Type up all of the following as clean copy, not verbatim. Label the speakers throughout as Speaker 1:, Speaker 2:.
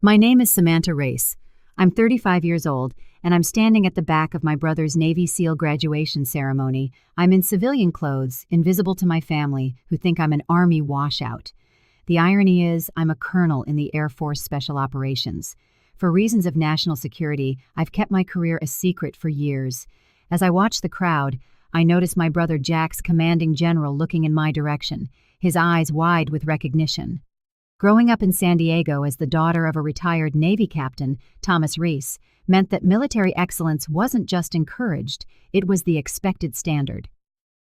Speaker 1: My name is Samanta Reis. I'm 35 years old, and I'm standing at the back of my brother's Navy SEAL graduation ceremony. I'm in civilian clothes, invisible to my family, who think I'm an Army washout. The irony is, I'm a colonel in the Air Force Special Operations. For reasons of national security, I've kept my career a secret for years. As I watch the crowd, I notice my brother Jack's commanding general looking in my direction, his eyes wide with recognition. Growing up in San Diego as the daughter of a retired Navy captain, Thomas Reis, meant that military excellence wasn't just encouraged, it was the expected standard.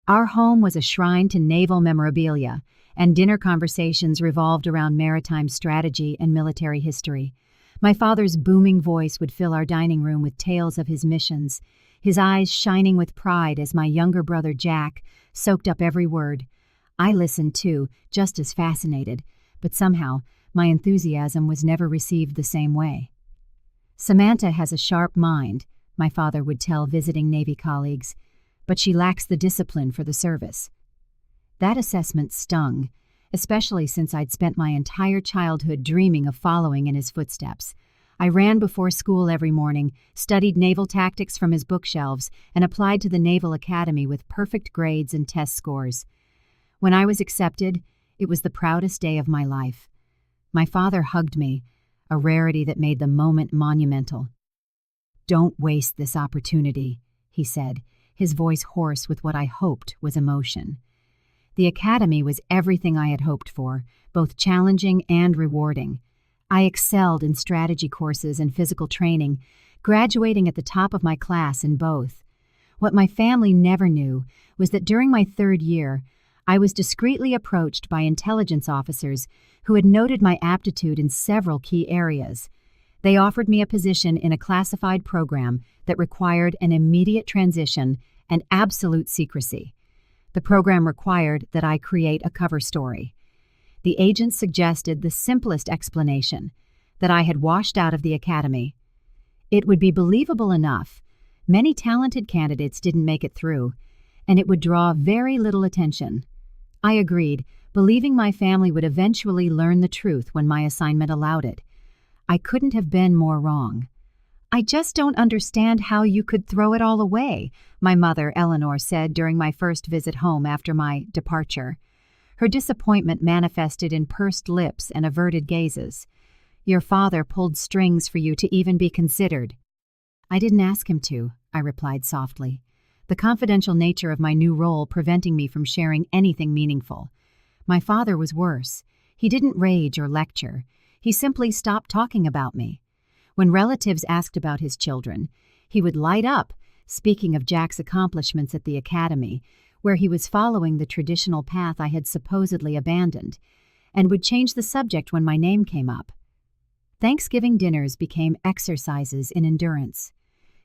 Speaker 1: Our home was a shrine to naval memorabilia, and dinner conversations revolved around maritime strategy and military history. My father's booming voice would fill our dining room with tales of his missions, his eyes shining with pride as my younger brother Jack soaked up every word. I listened too, just as fascinated, but somehow my enthusiasm was never received the same way. Samantha has a sharp mind, my father would tell visiting Navy colleagues, but she lacks the discipline for the service. That assessment stung, especially since I'd spent my entire childhood dreaming of following in his footsteps. I ran before school every morning, studied naval tactics from his bookshelves, and applied to the Naval Academy with perfect grades and test scores. When I was accepted, it was the proudest day of my life. My father hugged me, a rarity that made the moment monumental. "Don't waste this opportunity," he said, his voice hoarse with what I hoped was emotion. The academy was everything I had hoped for, both challenging and rewarding. I excelled in strategy courses and physical training, graduating at the top of my class in both. What my family never knew was that during my third year, I was discreetly approached by intelligence officers who had noted my aptitude in several key areas. They offered me a position in a classified program that required an immediate transition and absolute secrecy. The program required that I create a cover story. The agent suggested the simplest explanation, that I had washed out of the academy. It would be believable enough. Many talented candidates didn't make it through, and it would draw very little attention. I agreed, believing my family would eventually learn the truth when my assignment allowed it. I couldn't have been more wrong. "I just don't understand how you could throw it all away," my mother, Eleanor, said during my first visit home after my departure. Her disappointment manifested in pursed lips and averted gazes. "Your father pulled strings for you to even be considered." "I didn't ask him to," I replied softly, the confidential nature of my new role preventing me from sharing anything meaningful. My father was worse. He didn't rage or lecture. He simply stopped talking about me. When relatives asked about his children, he would light up, speaking of Jack's accomplishments at the academy, where he was following the traditional path I had supposedly abandoned, and would change the subject when my name came up. Thanksgiving dinners became exercises in endurance.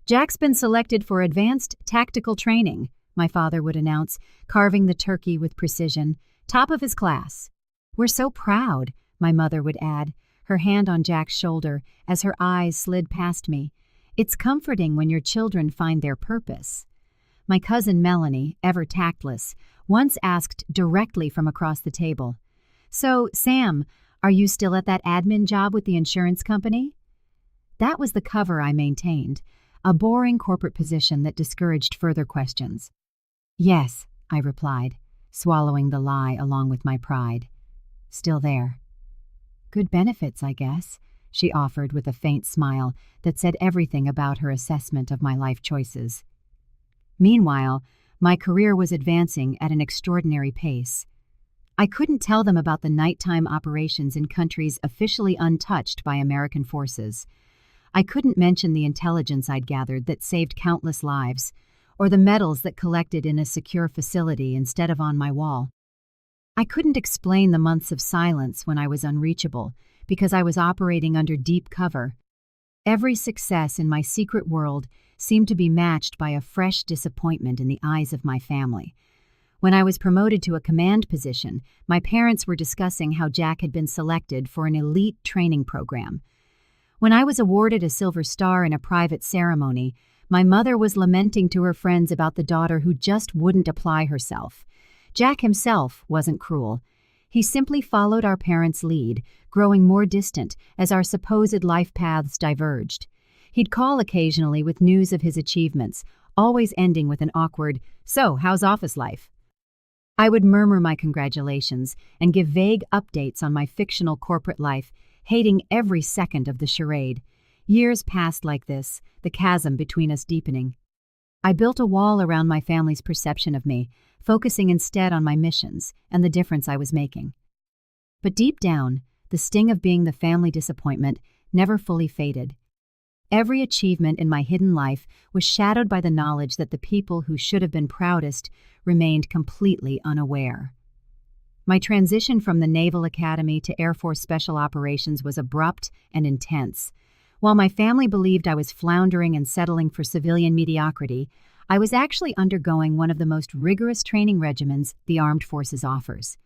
Speaker 1: "Jack's been selected for advanced tactical training," my father would announce, carving the turkey with precision, "top of his class." "We're so proud," my mother would add, her hand on Jack's shoulder as her eyes slid past me. "It's comforting when your children find their purpose." My cousin Melanie, ever tactless, once asked directly from across the table, "So, Sam, are you still at that admin job with the insurance company?" That was the cover I maintained, a boring corporate position that discouraged further questions. "Yes," I replied, swallowing the lie along with my pride. "Still there." "Good benefits, I guess," she offered with a faint smile that said everything about her assessment of my life choices. Meanwhile, my career was advancing at an extraordinary pace. I couldn't tell them about the nighttime operations in countries officially untouched by American forces. I couldn't mention the intelligence I'd gathered that saved countless lives, or the medals that collected in a secure facility instead of on my wall. I couldn't explain the months of silence when I was unreachable, because I was operating under deep cover. Every success in my secret world seemed to be matched by a fresh disappointment in the eyes of my family. When I was promoted to a command position, my parents were discussing how Jack had been selected for an elite training program. When I was awarded a Silver Star in a private ceremony, my mother was lamenting to her friends about the daughter who just wouldn't apply herself. Jack himself wasn't cruel. He simply followed our parents' lead, growing more distant as our supposed life paths diverged. He'd call occasionally with news of his achievements, always ending with an awkward, "So, how's office life?" I would murmur my congratulations and give vague updates on my fictional corporate life, hating every second of the charade. Years passed like this, the chasm between us deepening. I built a wall around my family's perception of me, focusing instead on my missions and the difference I was making. But deep down, the sting of being the family disappointment never fully faded. Every achievement in my hidden life was shadowed by the knowledge that the people who should have been proudest remained completely unaware. My transition from the Naval Academy to Air Force Special Operations was abrupt and intense. While my family believed I was floundering and settling for civilian mediocrity, I was actually undergoing one of the most rigorous training regimens the Armed Forces offers.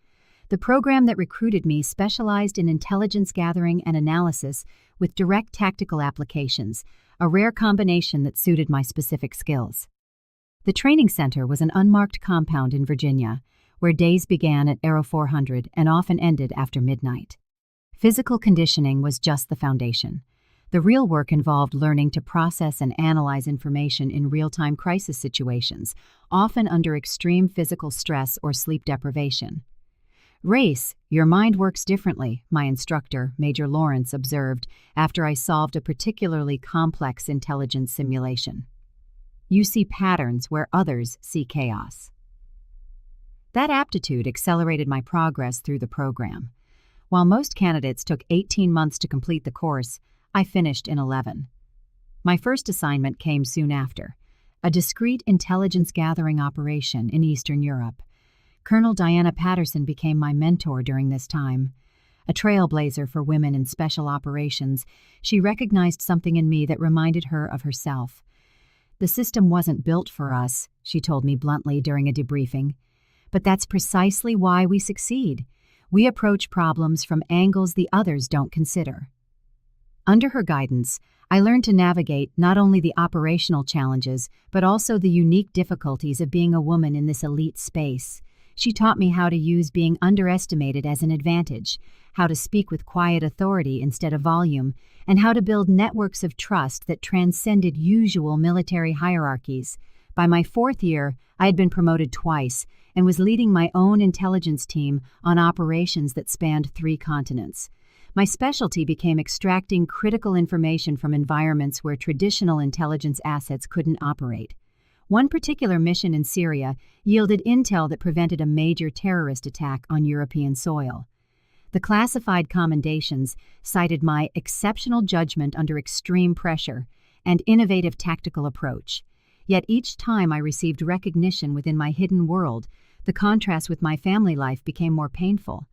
Speaker 1: The program that recruited me specialized in intelligence gathering and analysis with direct tactical applications, a rare combination that suited my specific skills. The training center was an unmarked compound in Virginia, where days began at Aero 400 and often ended after midnight. Physical conditioning was just the foundation. The real work involved learning to process and analyze information in real-time crisis situations, often under extreme physical stress or sleep deprivation. "Reis, your mind works differently," my instructor, Major Lawrence, observed after I solved a particularly complex intelligence simulation. "You see patterns where others see chaos." That aptitude accelerated my progress through the program. While most candidates took 18 months to complete the course, I finished in 11. My first assignment came soon after, a discreet intelligence gathering operation in Eastern Europe. Colonel Diana Patterson became my mentor during this time. A trailblazer for women in special operations, she recognized something in me that reminded her of herself. "The system wasn't built for us," she told me bluntly during a debriefing. "But that's precisely why we succeed. We approach problems from angles the others don't consider." Under her guidance, I learned to navigate not only the operational challenges, but also the unique difficulties of being a woman in this elite space. She taught me how to use being underestimated as an advantage, how to speak with quiet authority instead of volume, and how to build networks of trust that transcended usual military hierarchies. By my 4th year, I had been promoted twice and was leading my own intelligence team on operations that spanned 3 continents. My specialty became extracting critical information from environments where traditional intelligence assets couldn't operate. One particular mission in Syria yielded intel that prevented a major terrorist attack on European soil. The classified commendations cited my exceptional judgment under extreme pressure and innovative tactical approach. Yet each time I received recognition within my hidden world, the contrast with my family life became more painful.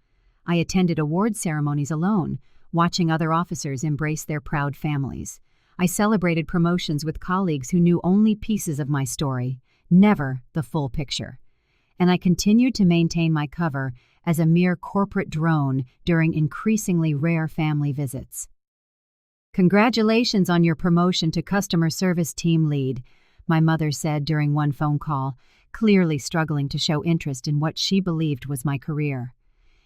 Speaker 1: I attended award ceremonies alone, watching other officers embrace their proud families. I celebrated promotions with colleagues who knew only pieces of my story, never the full picture. And I continued to maintain my cover as a mere corporate drone during increasingly rare family visits. "Congratulations on your promotion to customer service team lead," my mother said during one phone call, clearly struggling to show interest in what she believed was my career.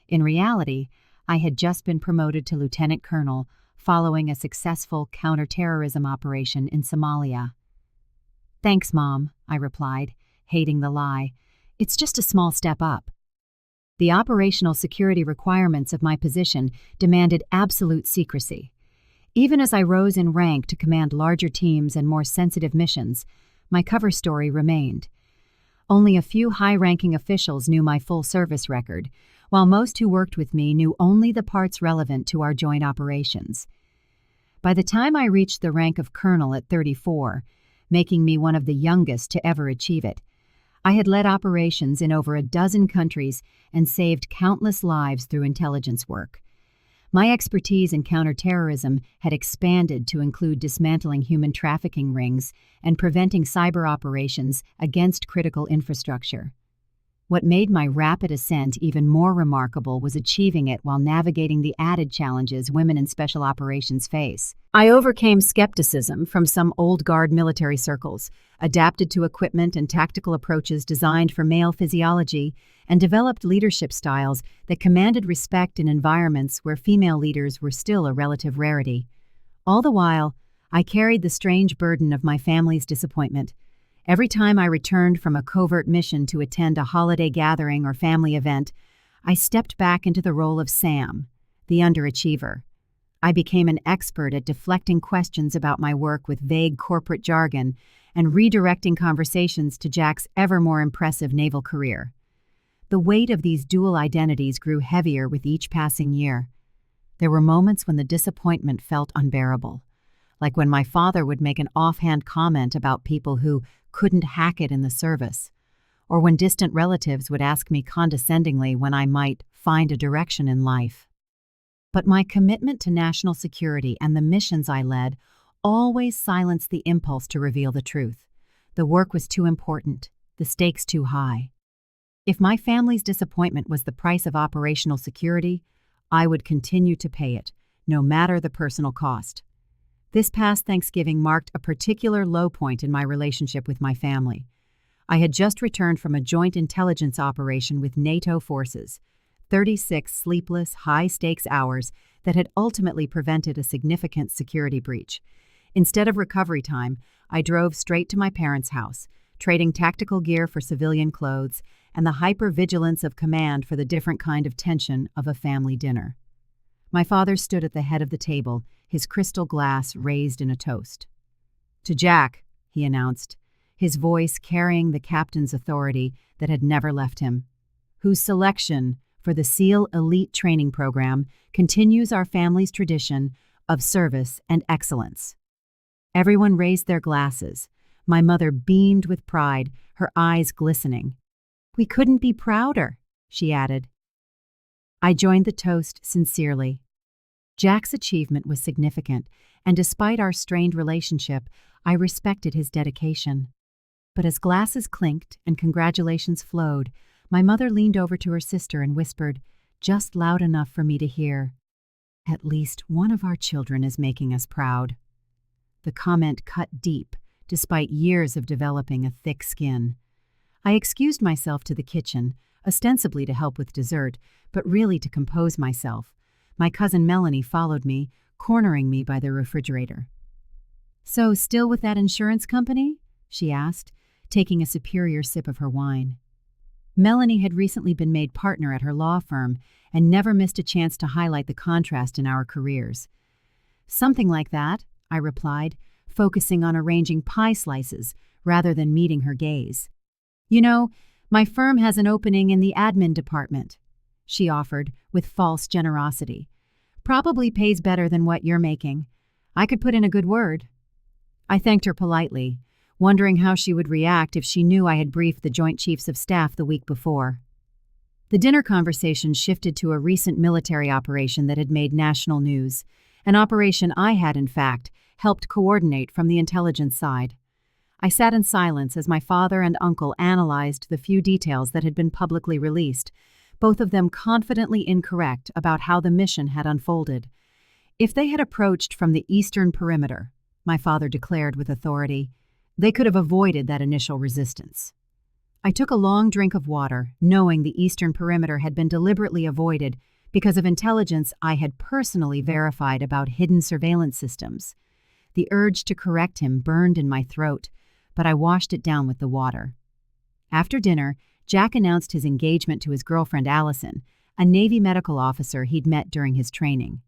Speaker 1: In reality, I had just been promoted to lieutenant colonel following a successful counterterrorism operation in Somalia. "Thanks, Mom," I replied, hating the lie. "It's just a small step up." The operational security requirements of my position demanded absolute secrecy. Even as I rose in rank to command larger teams and more sensitive missions, my cover story remained. Only a few high-ranking officials knew my full service record, while most who worked with me knew only the parts relevant to our joint operations. By the time I reached the rank of colonel at 34, making me one of the youngest to ever achieve it, I had led operations in over a dozen countries and saved countless lives through intelligence work. My expertise in counterterrorism had expanded to include dismantling human trafficking rings and preventing cyber operations against critical infrastructure. What made my rapid ascent even more remarkable was achieving it while navigating the added challenges women in special operations face. I overcame skepticism from some old guard military circles, adapted to equipment and tactical approaches designed for male physiology, and developed leadership styles that commanded respect in environments where female leaders were still a relative rarity. All the while, I carried the strange burden of my family's disappointment. Every time I returned from a covert mission to attend a holiday gathering or family event, I stepped back into the role of Sam, the underachiever. I became an expert at deflecting questions about my work with vague corporate jargon and redirecting conversations to Jack's ever more impressive naval career. The weight of these dual identities grew heavier with each passing year. There were moments when the disappointment felt unbearable, like when my father would make an offhand comment about people who couldn't hack it in the service, or when distant relatives would ask me condescendingly when I might find a direction in life. But my commitment to national security and the missions I led always silenced the impulse to reveal the truth. The work was too important, the stakes too high. If my family's disappointment was the price of operational security, I would continue to pay it, no matter the personal cost. This past Thanksgiving marked a particular low point in my relationship with my family. I had just returned from a joint intelligence operation with NATO forces, 36 sleepless, high-stakes hours that had ultimately prevented a significant security breach. Instead of recovery time, I drove straight to my parents' house, trading tactical gear for civilian clothes and the hyper-vigilance of command for the different kind of tension of a family dinner. My father stood at the head of the table, his crystal glass raised in a toast. "To Jack," he announced, his voice carrying the captain's authority that had never left him, "whose selection for the SEAL Elite Training Program continues our family's tradition of service and excellence." Everyone raised their glasses. My mother beamed with pride, her eyes glistening. "We couldn't be prouder," she added. I joined the toast sincerely. Jack's achievement was significant, and despite our strained relationship, I respected his dedication. But as glasses clinked and congratulations flowed, my mother leaned over to her sister and whispered, just loud enough for me to hear, "At least one of our children is making us proud." The comment cut deep, despite years of developing a thick skin. I excused myself to the kitchen, ostensibly to help with dessert, but really to compose myself. My cousin Melanie followed me, cornering me by the refrigerator. "So, still with that insurance company?" she asked, taking a superior sip of her wine. Melanie had recently been made partner at her law firm and never missed a chance to highlight the contrast in our careers. "Something like that," I replied, focusing on arranging pie slices rather than meeting her gaze. "You know, my firm has an opening in the admin department," she offered with false generosity. "Probably pays better than what you're making. I could put in a good word." I thanked her politely, wondering how she would react if she knew I had briefed the Joint Chiefs of Staff the week before. The dinner conversation shifted to a recent military operation that had made national news, an operation I had, in fact, helped coordinate from the intelligence side. I sat in silence as my father and uncle analyzed the few details that had been publicly released, both of them confidently incorrect about how the mission had unfolded. If they had approached from the eastern perimeter, my father declared with authority, they could have avoided that initial resistance. I took a long drink of water, knowing the eastern perimeter had been deliberately avoided because of intelligence I had personally verified about hidden surveillance systems. The urge to correct him burned in my throat, but I washed it down with the water. After dinner, Jack announced his engagement to his girlfriend Allison, a Navy medical officer he'd met during his training.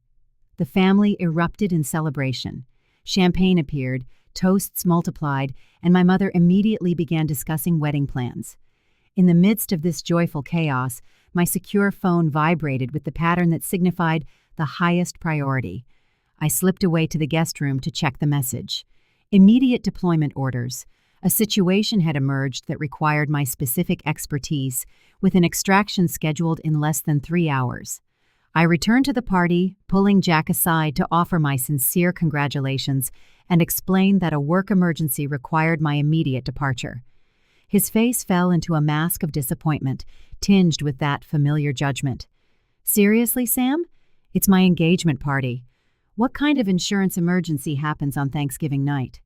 Speaker 1: The family erupted in celebration. Champagne appeared, toasts multiplied, and my mother immediately began discussing wedding plans. In the midst of this joyful chaos, my secure phone vibrated with the pattern that signified the highest priority. I slipped away to the guest room to check the message. Immediate deployment orders. A situation had emerged that required my specific expertise, with an extraction scheduled in less than 3 hours. I returned to the party, pulling Jack aside to offer my sincere congratulations and explain that a work emergency required my immediate departure. His face fell into a mask of disappointment, tinged with that familiar judgment. "Seriously, Sam? It's my engagement party. What kind of insurance emergency happens on Thanksgiving night?"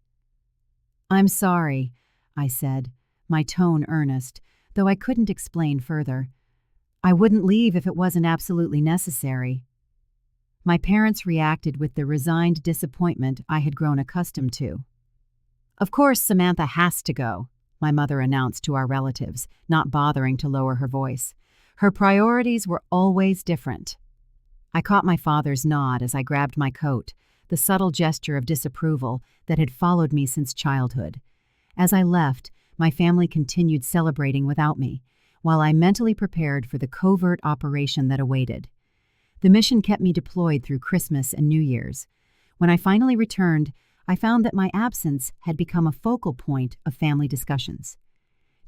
Speaker 1: "I'm sorry," I said, my tone earnest, though I couldn't explain further. I wouldn't leave if it wasn't absolutely necessary. My parents reacted with the resigned disappointment I had grown accustomed to. Of course, Samantha has to go, my mother announced to our relatives, not bothering to lower her voice. Her priorities were always different. I caught my father's nod as I grabbed my coat, the subtle gesture of disapproval that had followed me since childhood. As I left, my family continued celebrating without me, while I mentally prepared for the covert operation that awaited. The mission kept me deployed through Christmas and New Year's. When I finally returned, I found that my absence had become a focal point of family discussions.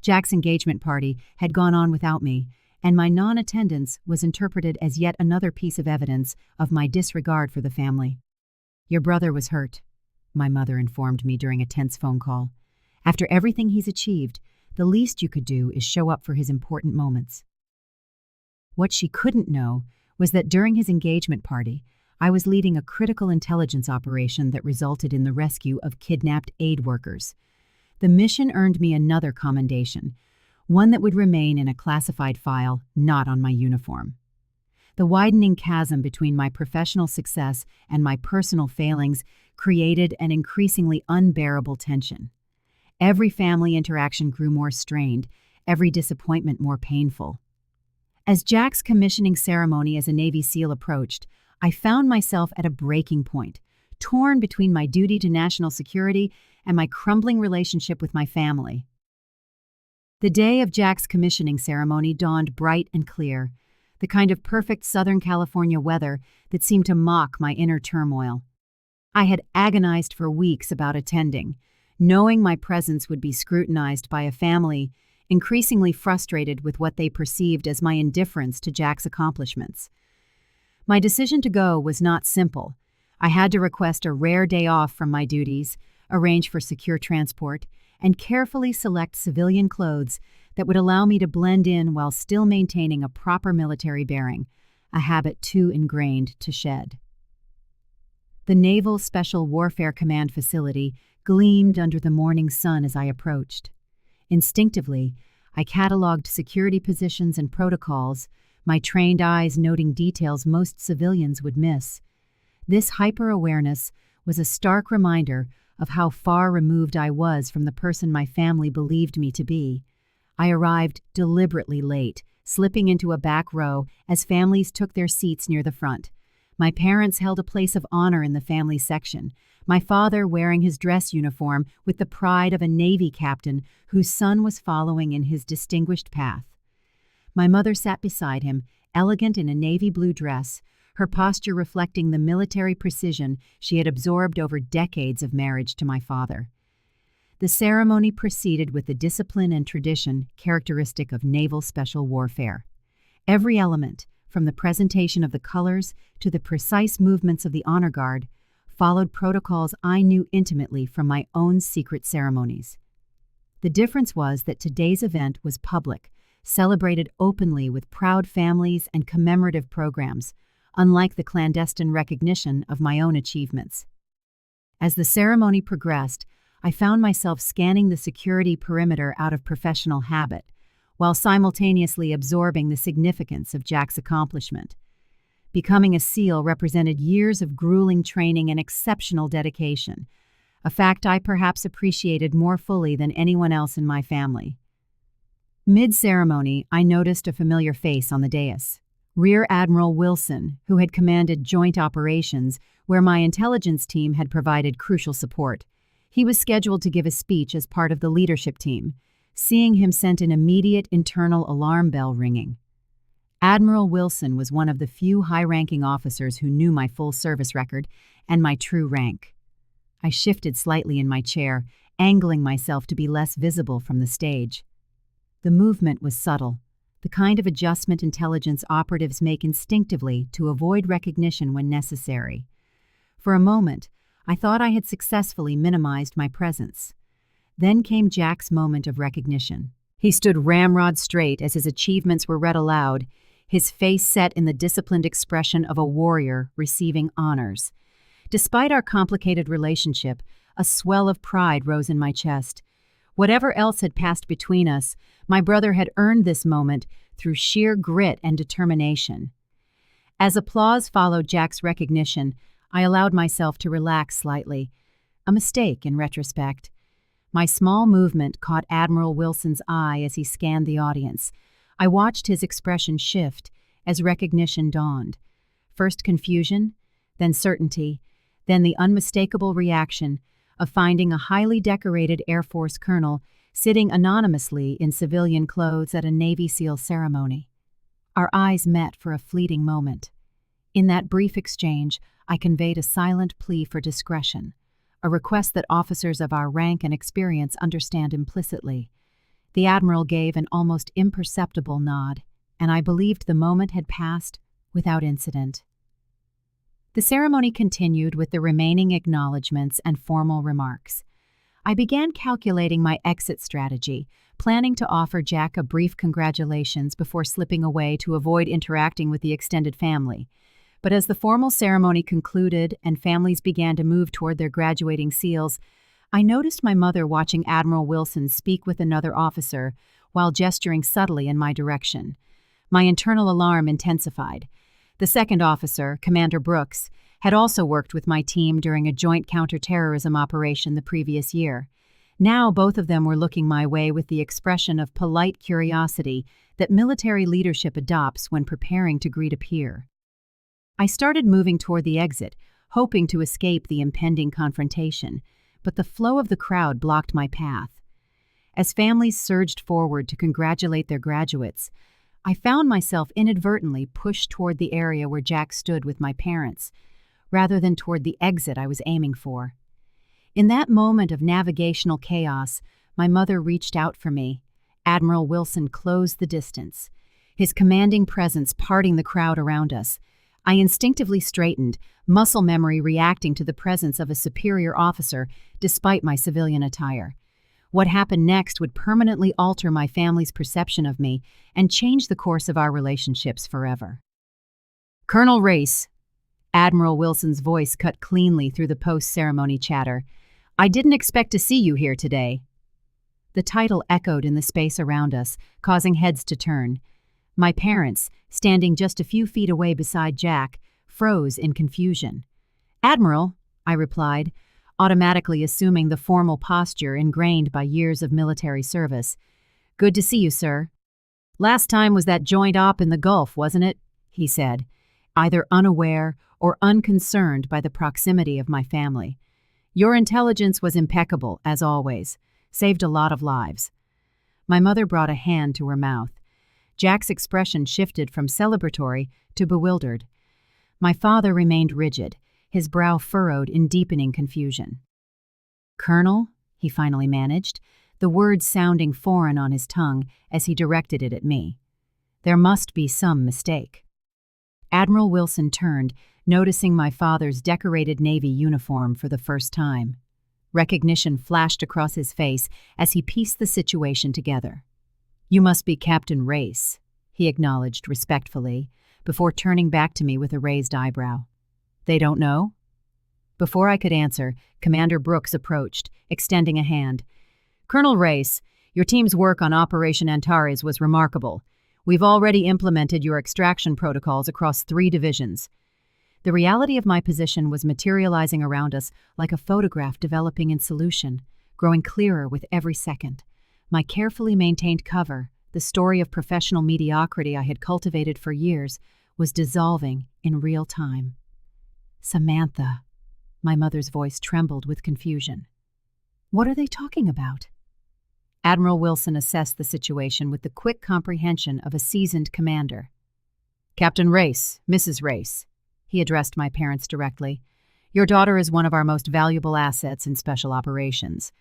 Speaker 1: Jack's engagement party had gone on without me, and my non-attendance was interpreted as yet another piece of evidence of my disregard for the family. "Your brother was hurt," my mother informed me during a tense phone call. "After everything he's achieved, the least you could do is show up for his important moments." What she couldn't know was that during his engagement party, I was leading a critical intelligence operation that resulted in the rescue of kidnapped aid workers. The mission earned me another commendation, one that would remain in a classified file, not on my uniform. The widening chasm between my professional success and my personal failings created an increasingly unbearable tension. Every family interaction grew more strained, every disappointment more painful. As Jack's commissioning ceremony as a Navy SEAL approached, I found myself at a breaking point, torn between my duty to national security and my crumbling relationship with my family. The day of Jack's commissioning ceremony dawned bright and clear, the kind of perfect Southern California weather that seemed to mock my inner turmoil. I had agonized for weeks about attending, knowing my presence would be scrutinized by a family increasingly frustrated with what they perceived as my indifference to Jack's accomplishments. My decision to go was not simple. I had to request a rare day off from my duties, arrange for secure transport, and carefully select civilian clothes that would allow me to blend in while still maintaining a proper military bearing, a habit too ingrained to shed. The Naval Special Warfare Command facility gleamed under the morning sun as I approached. Instinctively, I cataloged security positions and protocols, my trained eyes noting details most civilians would miss. This hyper-awareness was a stark reminder of how far removed I was from the person my family believed me to be. I arrived deliberately late, slipping into a back row as families took their seats near the front. My parents held a place of honor in the family section, my father wearing his dress uniform with the pride of a Navy captain whose son was following in his distinguished path. My mother sat beside him, elegant in a navy blue dress, her posture reflecting the military precision she had absorbed over decades of marriage to my father. The ceremony proceeded with the discipline and tradition characteristic of naval special warfare. Every element, from the presentation of the colors to the precise movements of the honor guard, followed protocols I knew intimately from my own secret ceremonies. The difference was that today's event was public, celebrated openly with proud families and commemorative programs, unlike the clandestine recognition of my own achievements. As the ceremony progressed, I found myself scanning the security perimeter out of professional habit, while simultaneously absorbing the significance of Jack's accomplishment. Becoming a SEAL represented years of grueling training and exceptional dedication, a fact I perhaps appreciated more fully than anyone else in my family. Mid-ceremony, I noticed a familiar face on the dais. Rear Admiral Wilson, who had commanded joint operations, where my intelligence team had provided crucial support. He was scheduled to give a speech as part of the leadership team. Seeing him sent an immediate internal alarm bell ringing. Admiral Wilson was one of the few high-ranking officers who knew my full service record and my true rank. I shifted slightly in my chair, angling myself to be less visible from the stage. The movement was subtle, the kind of adjustment intelligence operatives make instinctively to avoid recognition when necessary. For a moment, I thought I had successfully minimized my presence. Then came Jack's moment of recognition. He stood ramrod straight as his achievements were read aloud, his face set in the disciplined expression of a warrior receiving honors. Despite our complicated relationship, a swell of pride rose in my chest. Whatever else had passed between us, my brother had earned this moment through sheer grit and determination. As applause followed Jack's recognition, I allowed myself to relax slightly. A mistake in retrospect. My small movement caught Admiral Wilson's eye as he scanned the audience. I watched his expression shift as recognition dawned. First confusion, then certainty, then the unmistakable reaction of finding a highly decorated Air Force colonel sitting anonymously in civilian clothes at a Navy SEAL ceremony. Our eyes met for a fleeting moment. In that brief exchange, I conveyed a silent plea for discretion, a request that officers of our rank and experience understand implicitly. The Admiral gave an almost imperceptible nod, and I believed the moment had passed without incident. The ceremony continued with the remaining acknowledgments and formal remarks. I began calculating my exit strategy, planning to offer Jack a brief congratulations before slipping away to avoid interacting with the extended family. But as the formal ceremony concluded and families began to move toward their graduating SEALs, I noticed my mother watching Admiral Wilson speak with another officer while gesturing subtly in my direction. My internal alarm intensified. The second officer, Commander Brooks, had also worked with my team during a joint counterterrorism operation the previous year. Now both of them were looking my way with the expression of polite curiosity that military leadership adopts when preparing to greet a peer. I started moving toward the exit, hoping to escape the impending confrontation, but the flow of the crowd blocked my path. As families surged forward to congratulate their graduates, I found myself inadvertently pushed toward the area where Jack stood with my parents, rather than toward the exit I was aiming for. In that moment of navigational chaos, my mother reached out for me. Admiral Wilson closed the distance, his commanding presence parting the crowd around us. I instinctively straightened, muscle memory reacting to the presence of a superior officer despite my civilian attire. What happened next would permanently alter my family's perception of me and change the course of our relationships forever. Colonel Reis, Admiral Wilson's voice cut cleanly through the post-ceremony chatter. I didn't expect to see you here today. The title echoed in the space around us, causing heads to turn. My parents, standing just a few feet away beside Jack, froze in confusion. Admiral, I replied, automatically assuming the formal posture ingrained by years of military service. Good to see you, sir. Last time was that joint op in the Gulf, wasn't it? He said, either unaware or unconcerned by the proximity of my family. Your intelligence was impeccable, as always. Saved a lot of lives. My mother brought a hand to her mouth. Jack's expression shifted from celebratory to bewildered. My father remained rigid, his brow furrowed in deepening confusion. Colonel, he finally managed, the words sounding foreign on his tongue as he directed it at me. There must be some mistake. Admiral Wilson turned, noticing my father's decorated Navy uniform for the first time. Recognition flashed across his face as he pieced the situation together. You must be Captain Reis, he acknowledged respectfully, before turning back to me with a raised eyebrow. They don't know? Before I could answer, Commander Brooks approached, extending a hand. Colonel Reis, your team's work on Operation Antares was remarkable. We've already implemented your extraction protocols across 3 divisions. The reality of my position was materializing around us like a photograph developing in solution, growing clearer with every second. My carefully maintained cover, the story of professional mediocrity I had cultivated for years, was dissolving in real time. Samantha, my mother's voice trembled with confusion. What are they talking about? Admiral Wilson assessed the situation with the quick comprehension of a seasoned commander. Captain Reis, Mrs. Reis, he addressed my parents directly. Your daughter is one of our most valuable assets in special operations.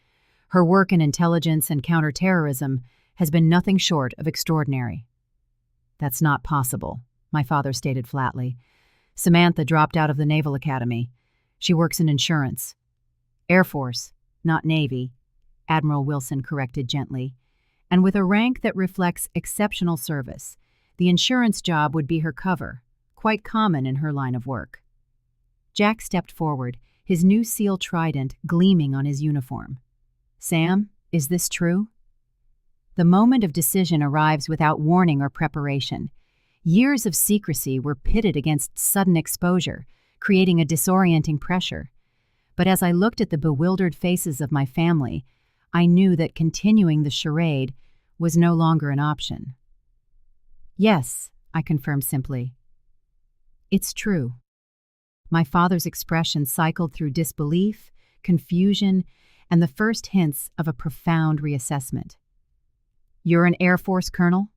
Speaker 1: Her work in intelligence and counterterrorism has been nothing short of extraordinary. That's not possible, my father stated flatly. Samantha dropped out of the Naval Academy. She works in insurance. Air Force, not Navy, Admiral Wilson corrected gently. And with a rank that reflects exceptional service, the insurance job would be her cover, quite common in her line of work. Jack stepped forward, his new SEAL trident gleaming on his uniform. Sam, is this true? The moment of decision arrives without warning or preparation. Years of secrecy were pitted against sudden exposure, creating a disorienting pressure. But as I looked at the bewildered faces of my family, I knew that continuing the charade was no longer an option. "Yes," I confirmed simply. "It's true." My father's expression cycled through disbelief, confusion, and the first hints of a profound reassessment. "You're an Air Force colonel?"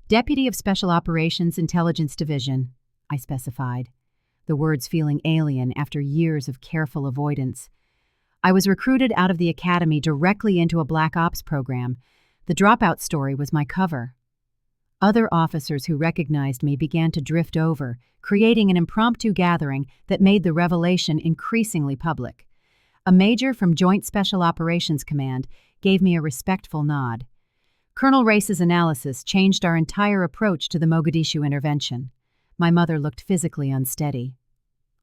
Speaker 1: "Deputy of Special Operations Intelligence Division," I specified, the words feeling alien after years of careful avoidance. "I was recruited out of the academy directly into a Black Ops program. The dropout story was my cover." Other officers who recognized me began to drift over, creating an impromptu gathering that made the revelation increasingly public. A major from Joint Special Operations Command gave me a respectful nod. Colonel Reis's analysis changed our entire approach to the Mogadishu intervention. My mother looked physically unsteady.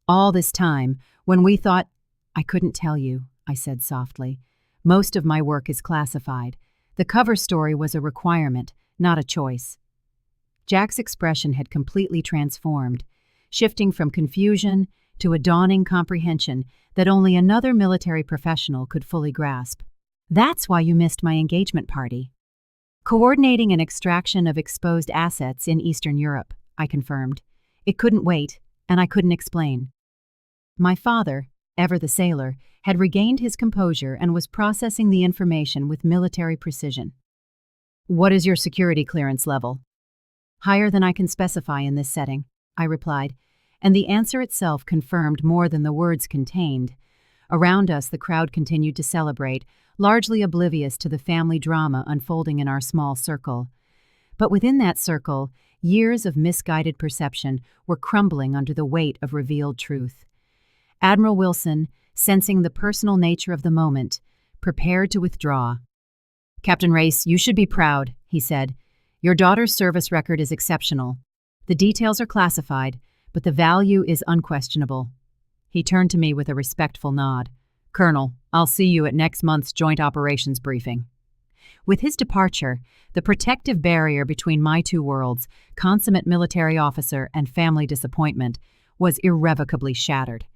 Speaker 1: "All this time, when we thought—" "I couldn't tell you," I said softly. "Most of my work is classified. The cover story was a requirement, not a choice." Jack's expression had completely transformed, shifting from confusion to a dawning comprehension that only another military professional could fully grasp. "That's why you missed my engagement party." "Coordinating an extraction of exposed assets in Eastern Europe," I confirmed. "It couldn't wait, and I couldn't explain." My father, ever the sailor, had regained his composure and was processing the information with military precision. "What is your security clearance level?" "Higher than I can specify in this setting," I replied, and the answer itself confirmed more than the words contained. Around us, the crowd continued to celebrate, largely oblivious to the family drama unfolding in our small circle. But within that circle, years of misguided perception were crumbling under the weight of revealed truth. Admiral Wilson, sensing the personal nature of the moment, prepared to withdraw. "Captain Reis, you should be proud," he said. "Your daughter's service record is exceptional. The details are classified, but the value is unquestionable." He turned to me with a respectful nod. "Colonel, I'll see you at next month's Joint Operations briefing." With his departure, the protective barrier between my two worlds, consummate military officer and family disappointment, was irrevocably shattered.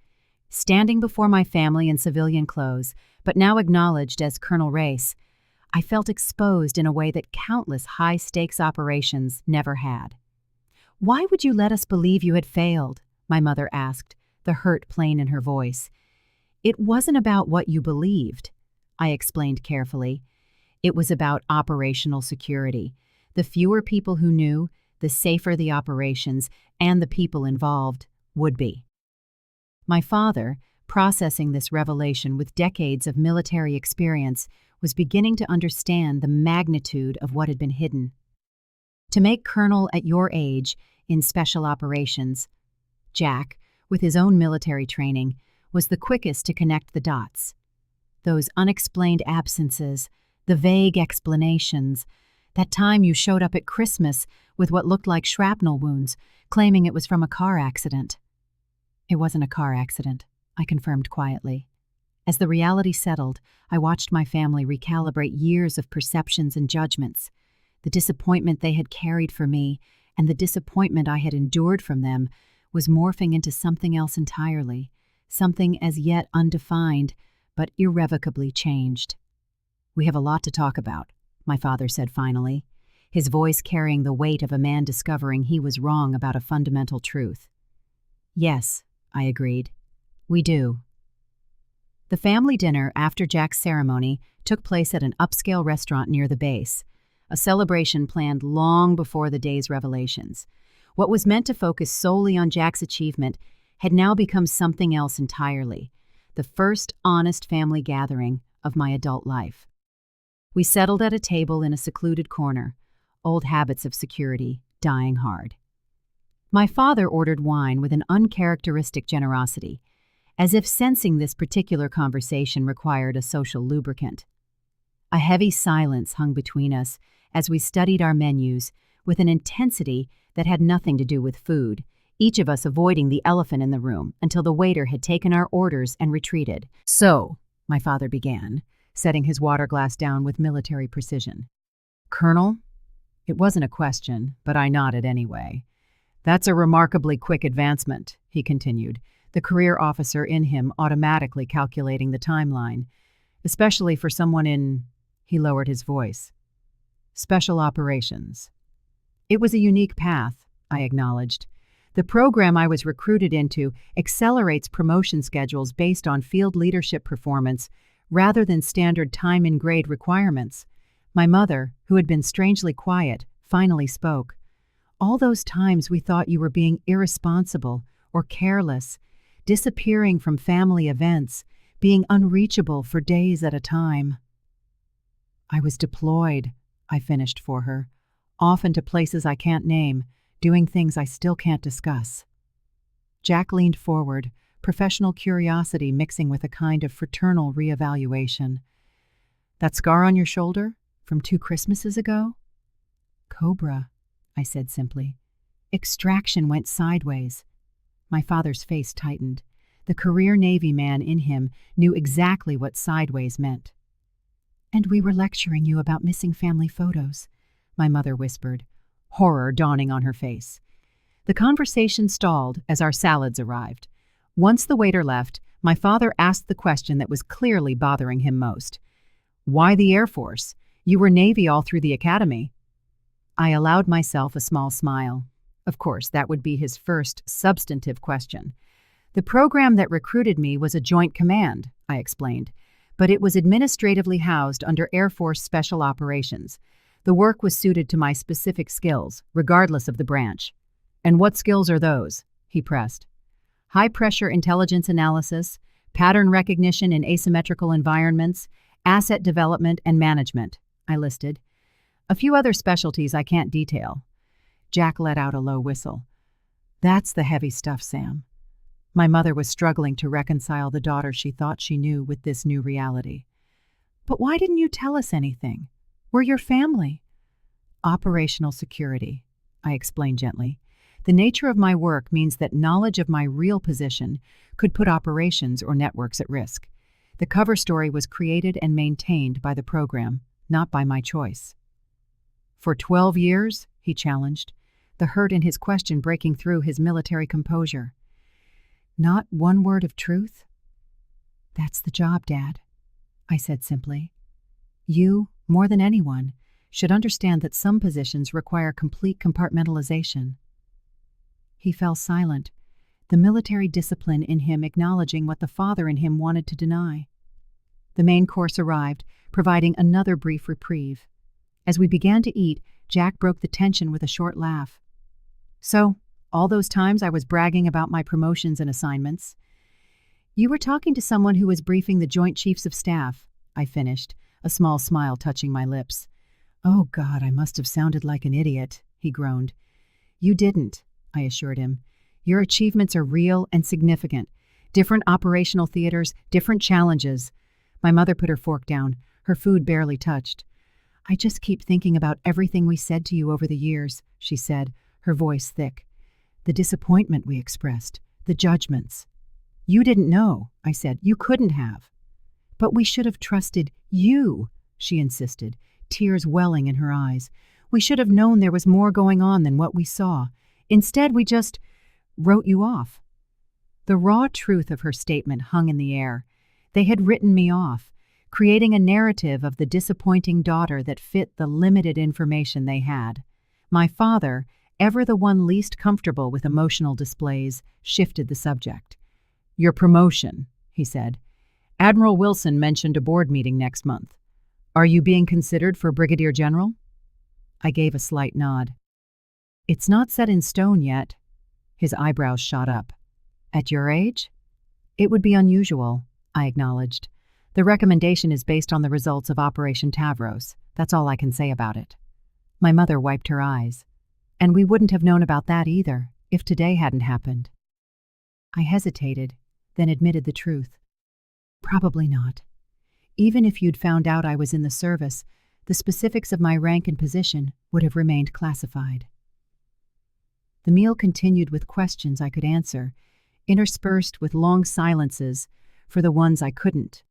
Speaker 1: Standing before my family in civilian clothes, but now acknowledged as Colonel Reis, I felt exposed in a way that countless high-stakes operations never had. "Why would you let us believe you had failed?" my mother asked, the hurt plain in her voice. "It wasn't about what you believed," I explained carefully. "It was about operational security. The fewer people who knew, the safer the operations and the people involved would be." My father, processing this revelation with decades of military experience, was beginning to understand the magnitude of what had been hidden. To make colonel at your age in special operations, Jack, with his own military training, was the quickest to connect the dots. Those unexplained absences, the vague explanations, that time you showed up at Christmas with what looked like shrapnel wounds, claiming it was from a car accident. "It wasn't a car accident," I confirmed quietly. As the reality settled, I watched my family recalibrate years of perceptions and judgments. The disappointment they had carried for me, and the disappointment I had endured from them, was morphing into something else entirely, something as yet undefined, but irrevocably changed. "We have a lot to talk about," my father said finally, his voice carrying the weight of a man discovering he was wrong about a fundamental truth. "Yes," I agreed. "We do." The family dinner after Jack's ceremony took place at an upscale restaurant near the base, a celebration planned long before the day's revelations. What was meant to focus solely on Jack's achievement had now become something else entirely, the first honest family gathering of my adult life. We settled at a table in a secluded corner, old habits of security dying hard. My father ordered wine with an uncharacteristic generosity, as if sensing this particular conversation required a social lubricant. A heavy silence hung between us as we studied our menus with an intensity that had nothing to do with food, each of us avoiding the elephant in the room until the waiter had taken our orders and retreated. "So," my father began, setting his water glass down with military precision. "Colonel?" It wasn't a question, but I nodded anyway. "That's a remarkably quick advancement," he continued, the career officer in him automatically calculating the timeline, "especially for someone in—" he lowered his voice. "Special operations." It was a unique path, I acknowledged. The program I was recruited into accelerates promotion schedules based on field leadership performance rather than standard time and grade requirements. My mother, who had been strangely quiet, finally spoke. "All those times we thought you were being irresponsible or careless, disappearing from family events, being unreachable for days at a time." "I was deployed," I finished for her, "often to places I can't name, doing things I still can't discuss." Jack leaned forward, professional curiosity mixing with a kind of fraternal reevaluation. "That scar on your shoulder? From 2 Christmases ago?" "Cobra," I said simply. "Extraction went sideways." My father's face tightened. The career Navy man in him knew exactly what sideways meant. "And we were lecturing you about missing family photos," my mother whispered, horror dawning on her face. The conversation stalled as our salads arrived. Once the waiter left, my father asked the question that was clearly bothering him most. "Why the Air Force? You were Navy all through the academy." I allowed myself a small smile. Of course, that would be his first substantive question. "The program that recruited me was a joint command," I explained, "but it was administratively housed under Air Force Special Operations. The work was suited to my specific skills, regardless of the branch." "And what skills are those?" he pressed. "High-pressure intelligence analysis, pattern recognition in asymmetrical environments, asset development and management," I listed. "A few other specialties I can't detail." Jack let out a low whistle. "That's the heavy stuff, Sam." My mother was struggling to reconcile the daughter she thought she knew with this new reality. "But why didn't you tell us anything? We're your family." "Operational security," I explained gently. "The nature of my work means that knowledge of my real position could put operations or networks at risk. The cover story was created and maintained by the program, not by my choice." "For 12 years?" he challenged, the hurt in his question breaking through his military composure. "Not one word of truth?" "That's the job, Dad," I said simply. "You, more than anyone, should understand that some positions require complete compartmentalization." He fell silent, the military discipline in him acknowledging what the father in him wanted to deny. The main course arrived, providing another brief reprieve. As we began to eat, Jack broke the tension with a short laugh. "So, all those times I was bragging about my promotions and assignments." "You were talking to someone who was briefing the Joint Chiefs of Staff," I finished, a small smile touching my lips. "Oh God, I must have sounded like an idiot," he groaned. "You didn't," I assured him. "Your achievements are real and significant. Different operational theaters, different challenges." My mother put her fork down, her food barely touched. "I just keep thinking about everything we said to you over the years," she said, her voice thick. "The disappointment we expressed, the judgments." "You didn't know," I said. "You couldn't have." "But we should have trusted you," she insisted, tears welling in her eyes. "We should have known there was more going on than what we saw. Instead, we just wrote you off." The raw truth of her statement hung in the air. They had written me off, creating a narrative of the disappointing daughter that fit the limited information they had. My father, ever the one least comfortable with emotional displays, shifted the subject. "Your promotion," he said. "Admiral Wilson mentioned a board meeting next month. Are you being considered for Brigadier General?" I gave a slight nod. "It's not set in stone yet." His eyebrows shot up. "At your age?" "It would be unusual," I acknowledged. "The recommendation is based on the results of Operation Tavros. That's all I can say about it." My mother wiped her eyes. "And we wouldn't have known about that either, if today hadn't happened." I hesitated, then admitted the truth. "Probably not. Even if you'd found out I was in the service, the specifics of my rank and position would have remained classified." The meal continued with questions I could answer, interspersed with long silences for the ones I couldn't.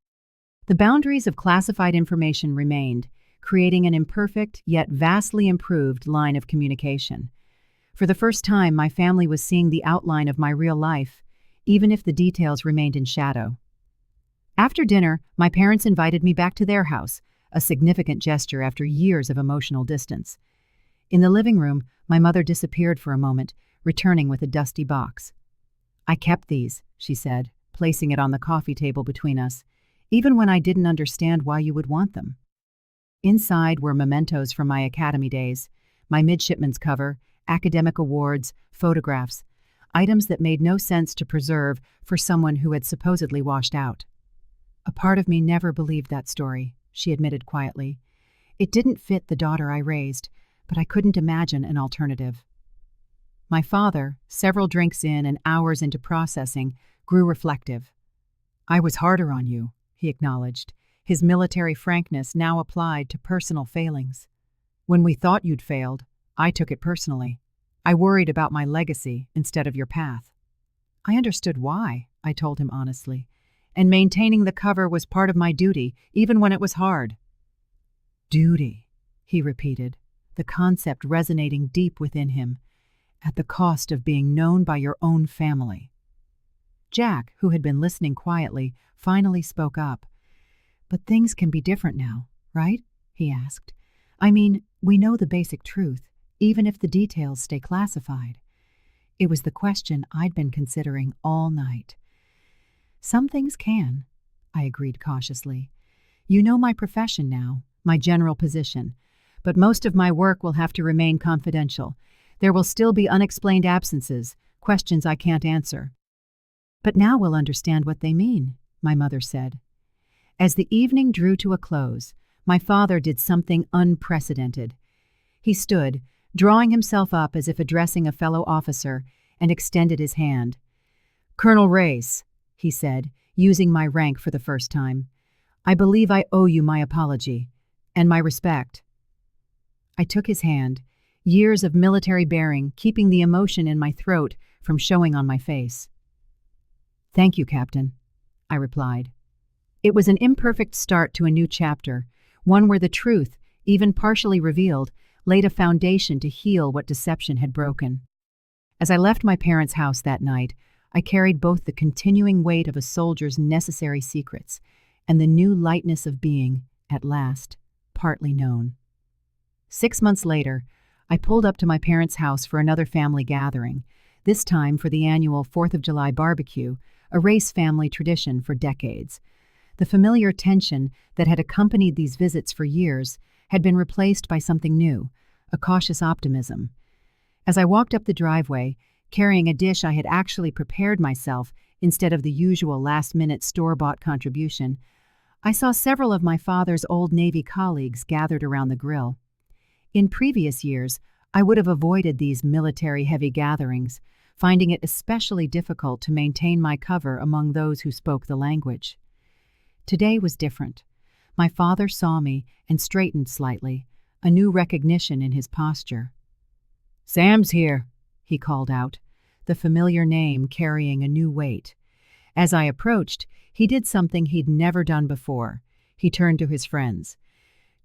Speaker 1: The boundaries of classified information remained, creating an imperfect yet vastly improved line of communication. For the first time, my family was seeing the outline of my real life, even if the details remained in shadow. After dinner, my parents invited me back to their house, a significant gesture after years of emotional distance. In the living room, my mother disappeared for a moment, returning with a dusty box. "I kept these," she said, placing it on the coffee table between us, "even when I didn't understand why you would want them." Inside were mementos from my academy days, my midshipman's cover, academic awards, photographs, items that made no sense to preserve for someone who had supposedly washed out. "A part of me never believed that story," she admitted quietly. "It didn't fit the daughter I raised, but I couldn't imagine an alternative." My father, several drinks in and hours into processing, grew reflective. "I was harder on you," he acknowledged, his military frankness now applied to personal failings. "When we thought you'd failed, I took it personally. I worried about my legacy instead of your path." "I understood why," I told him honestly, "and maintaining the cover was part of my duty, even when it was hard." "Duty," he repeated, the concept resonating deep within him, "at the cost of being known by your own family." Jack, who had been listening quietly, finally spoke up. "But things can be different now, right?" he asked. "I mean, we know the basic truth, even if the details stay classified." It was the question I'd been considering all night. "Some things can," I agreed cautiously. "You know my profession now, my general position, but most of my work will have to remain confidential. There will still be unexplained absences, questions I can't answer." "But now we'll understand what they mean," my mother said. As the evening drew to a close, my father did something unprecedented. He stood, drawing himself up as if addressing a fellow officer, and extended his hand. "Colonel Reis," he said, using my rank for the first time, "I believe I owe you my apology, and my respect." I took his hand, years of military bearing keeping the emotion in my throat from showing on my face. "Thank you, Captain," I replied. It was an imperfect start to a new chapter, one where the truth, even partially revealed, laid a foundation to heal what deception had broken. As I left my parents' house that night, I carried both the continuing weight of a soldier's necessary secrets and the new lightness of being, at last, partly known. 6 months later, I pulled up to my parents' house for another family gathering, this time for the annual 4th of July barbecue, a Reis family tradition for decades. The familiar tension that had accompanied these visits for years had been replaced by something new, a cautious optimism. As I walked up the driveway, carrying a dish I had actually prepared myself instead of the usual last-minute store-bought contribution, I saw several of my father's old Navy colleagues gathered around the grill. In previous years, I would have avoided these military-heavy gatherings, finding it especially difficult to maintain my cover among those who spoke the language. Today was different. My father saw me and straightened slightly, a new recognition in his posture. "Sam's here," he called out, the familiar name carrying a new weight. As I approached, he did something he'd never done before. He turned to his friends.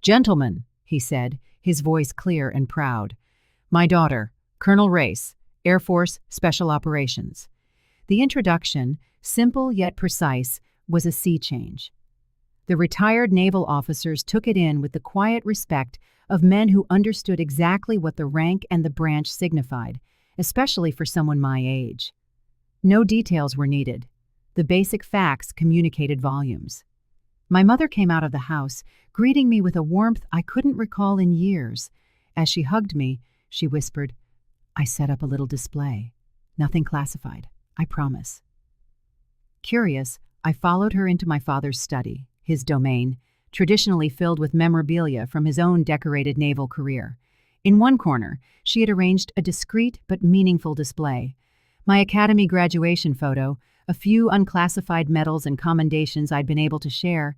Speaker 1: "Gentlemen," he said, his voice clear and proud, "my daughter, Colonel Reis, Air Force Special Operations." The introduction, simple yet precise, was a sea change. The retired naval officers took it in with the quiet respect of men who understood exactly what the rank and the branch signified, especially for someone my age. No details were needed. The basic facts communicated volumes. My mother came out of the house, greeting me with a warmth I couldn't recall in years. As she hugged me, she whispered, "I set up a little display. Nothing classified, I promise." Curious, I followed her into my father's study, his domain, traditionally filled with memorabilia from his own decorated naval career. In one corner, she had arranged a discreet but meaningful display. My academy graduation photo, a few unclassified medals and commendations I'd been able to share,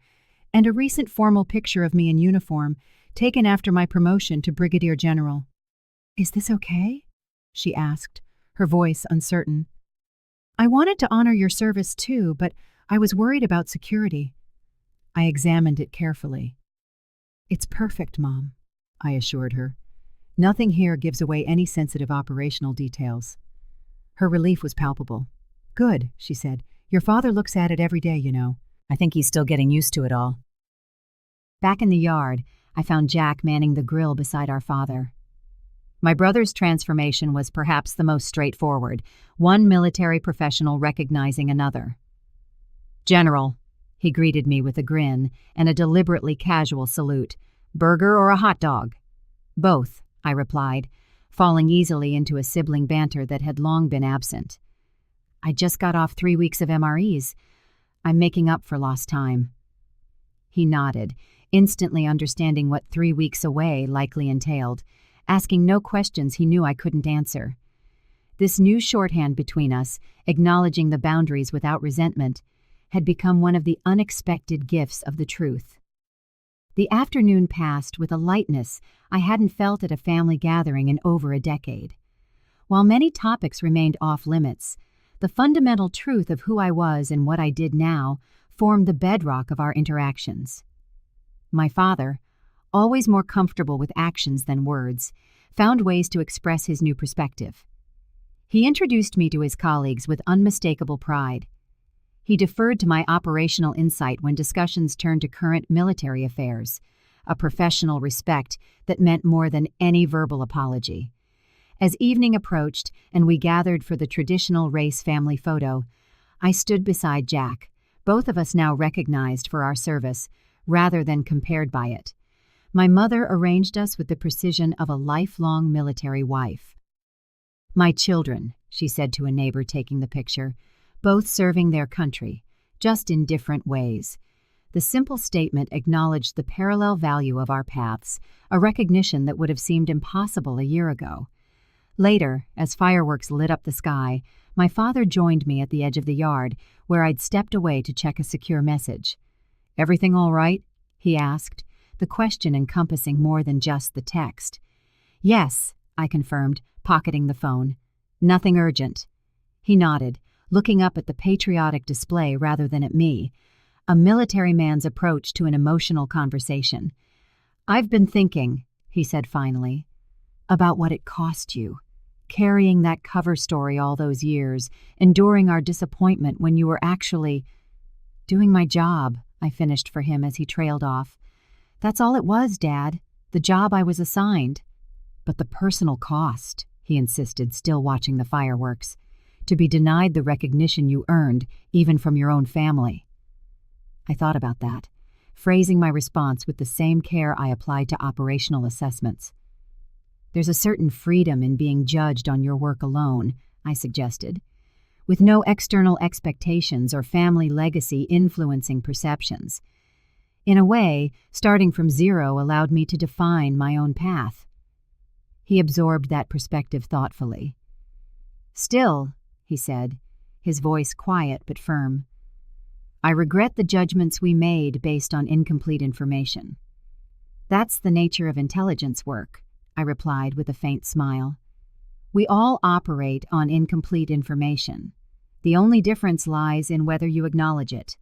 Speaker 1: and a recent formal picture of me in uniform, taken after my promotion to Brigadier General. "Is this okay?" she asked, her voice uncertain. "I wanted to honor your service too, but I was worried about security." I examined it carefully. "It's perfect, Mom," I assured her. "Nothing here gives away any sensitive operational details." Her relief was palpable. "Good," she said. "Your father looks at it every day, you know. I think he's still getting used to it all." Back in the yard, I found Jack manning the grill beside our father. My brother's transformation was perhaps the most straightforward, one military professional recognizing another. "General," he greeted me with a grin and a deliberately casual salute. "Burger or a hot dog?" "Both," I replied, falling easily into a sibling banter that had long been absent. "I just got off 3 weeks of MREs. I'm making up for lost time." He nodded, instantly understanding what 3 weeks away likely entailed, asking no questions he knew I couldn't answer. This new shorthand between us, acknowledging the boundaries without resentment, had become one of the unexpected gifts of the truth. The afternoon passed with a lightness I hadn't felt at a family gathering in over a decade. While many topics remained off-limits, the fundamental truth of who I was and what I did now formed the bedrock of our interactions. My father, always more comfortable with actions than words, found ways to express his new perspective. He introduced me to his colleagues with unmistakable pride. He deferred to my operational insight when discussions turned to current military affairs, a professional respect that meant more than any verbal apology. As evening approached and we gathered for the traditional Reis family photo, I stood beside Jack, both of us now recognized for our service, rather than compared by it. My mother arranged us with the precision of a lifelong military wife. "My children," she said to a neighbor taking the picture, "both serving their country, just in different ways." The simple statement acknowledged the parallel value of our paths, a recognition that would have seemed impossible a year ago. Later, as fireworks lit up the sky, my father joined me at the edge of the yard, where I'd stepped away to check a secure message. "Everything all right?" he asked, the question encompassing more than just the text. "Yes," I confirmed, pocketing the phone. "Nothing urgent." He nodded, looking up at the patriotic display rather than at me, a military man's approach to an emotional conversation. "I've been thinking," he said finally, "about what it cost you, carrying that cover story all those years, enduring our disappointment when you were actually doing my job," I finished for him as he trailed off. "That's all it was, Dad, the job I was assigned." "But the personal cost," he insisted, still watching the fireworks, "to be denied the recognition you earned, even from your own family." I thought about that, phrasing my response with the same care I applied to operational assessments. "There's a certain freedom in being judged on your work alone," I suggested, with no external expectations or family legacy influencing perceptions. In a way, starting from zero allowed me to define my own path. He absorbed that perspective thoughtfully. "Still," he said, his voice quiet but firm, "I regret the judgments we made based on incomplete information." "That's the nature of intelligence work," I replied with a faint smile. "We all operate on incomplete information. The only difference lies in whether you acknowledge it."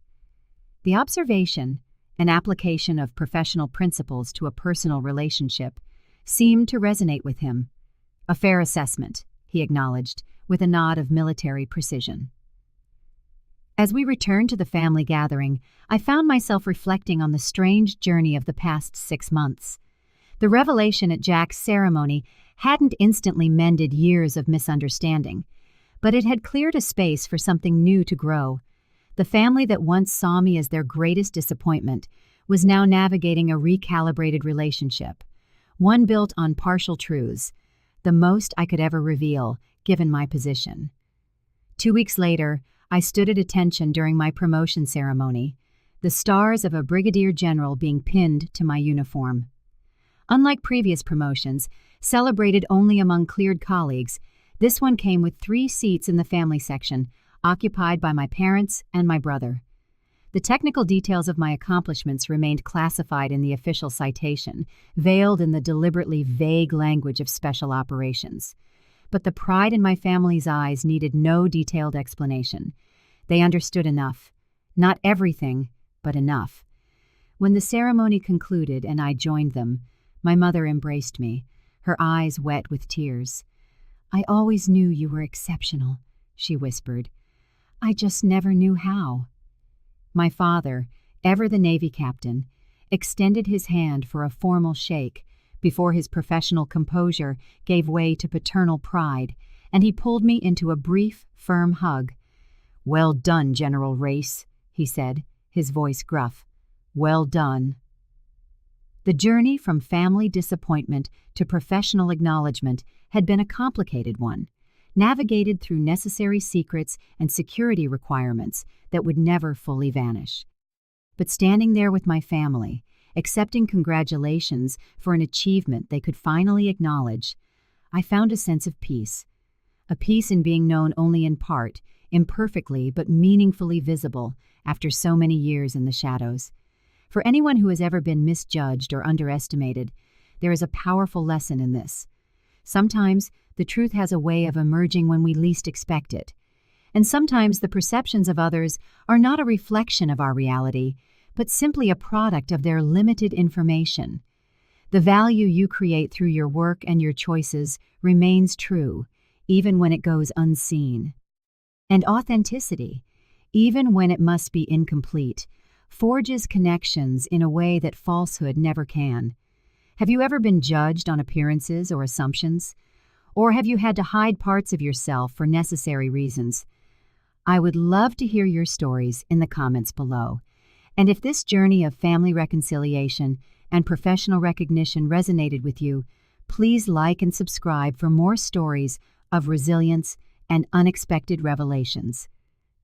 Speaker 1: The observation, an application of professional principles to a personal relationship, seemed to resonate with him. "A fair assessment," he acknowledged, with a nod of military precision. As we returned to the family gathering, I found myself reflecting on the strange journey of the past 6 months. The revelation at Jack's ceremony hadn't instantly mended years of misunderstanding, but it had cleared a space for something new to grow. The family that once saw me as their greatest disappointment was now navigating a recalibrated relationship, one built on partial truths, the most I could ever reveal, given my position. 2 weeks later, I stood at attention during my promotion ceremony, the stars of a brigadier general being pinned to my uniform. Unlike previous promotions, celebrated only among cleared colleagues, this one came with 3 seats in the family section, occupied by my parents and my brother. The technical details of my accomplishments remained classified in the official citation, veiled in the deliberately vague language of special operations. But the pride in my family's eyes needed no detailed explanation. They understood enough. Not everything, but enough. When the ceremony concluded and I joined them, my mother embraced me, her eyes wet with tears. "I always knew you were exceptional," she whispered. "I just never knew how." My father, ever the Navy captain, extended his hand for a formal shake before his professional composure gave way to paternal pride, and he pulled me into a brief, firm hug. "Well done, General Reis," he said, his voice gruff. "Well done." The journey from family disappointment to professional acknowledgement had been a complicated one, navigated through necessary secrets and security requirements that would never fully vanish. But standing there with my family, accepting congratulations for an achievement they could finally acknowledge, I found a sense of peace. A peace in being known only in part, imperfectly but meaningfully visible after so many years in the shadows. For anyone who has ever been misjudged or underestimated, there is a powerful lesson in this. Sometimes the truth has a way of emerging when we least expect it. And sometimes the perceptions of others are not a reflection of our reality, but simply a product of their limited information. The value you create through your work and your choices remains true, even when it goes unseen. And authenticity, even when it must be incomplete, forges connections in a way that falsehood never can. Have you ever been judged on appearances or assumptions? Or have you had to hide parts of yourself for necessary reasons? I would love to hear your stories in the comments below. And if this journey of family reconciliation and professional recognition resonated with you, please like and subscribe for more stories of resilience and unexpected revelations.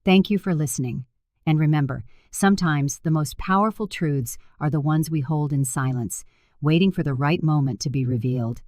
Speaker 1: Thank you for listening. And remember, sometimes the most powerful truths are the ones we hold in silence, waiting for the right moment to be revealed.